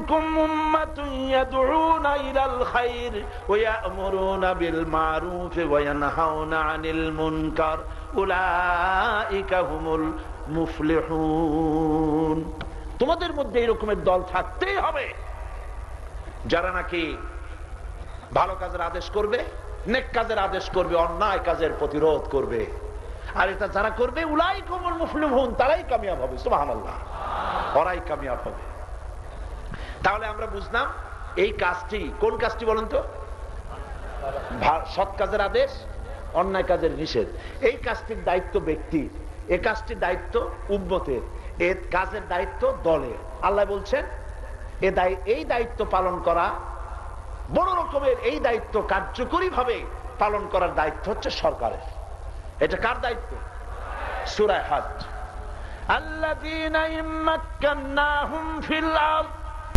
মিনকুম উম্মাতুন ইয়াদউনা ইলাল খায়র ওয়া ইয়া'মুরুনা বিল মা'রুফ ওয়া ইয়ানহাউনা আনিল মুনকার উলাইকা হুমুল মুফলিহুন। তোমাদের মধ্যে এরকমের দল থাকতেই হবে যারা নাকি ভালো কাজের আদেশ করবে, নেক কাজের আদেশ করবে, অন্যায় কাজের প্রতিরোধ করবে। আর এটা যারা করবে উলাইকা হুমুল মুফলিহুন, তারাই কামিয়াব হবে। সুবহানাল্লাহ, ওরাই কামিয়াব হবে। তাহলে আমরা বুঝলাম এই কাজটি কোন কাজটি বলেন তো? সৎ কাজের আদেশ, অন্যায় কাজের নিষেধ। এই কাজটির দায়িত্ব ব্যক্তির, এই কাজটির দায়িত্ব উম্মতের, এই কাজের দায়িত্ব দলের। আল্লাহ বলছেন এই দায়িত্ব পালন করা, বড় রকমের এই দায়িত্ব কার্যকরী ভাবে পালন করার দায়িত্ব হচ্ছে সরকারের। এটা কার দায়িত্ব? সূরা হজ। আল্লাযীনা ইম্মাক্কান্নাহুম ফিল আরদ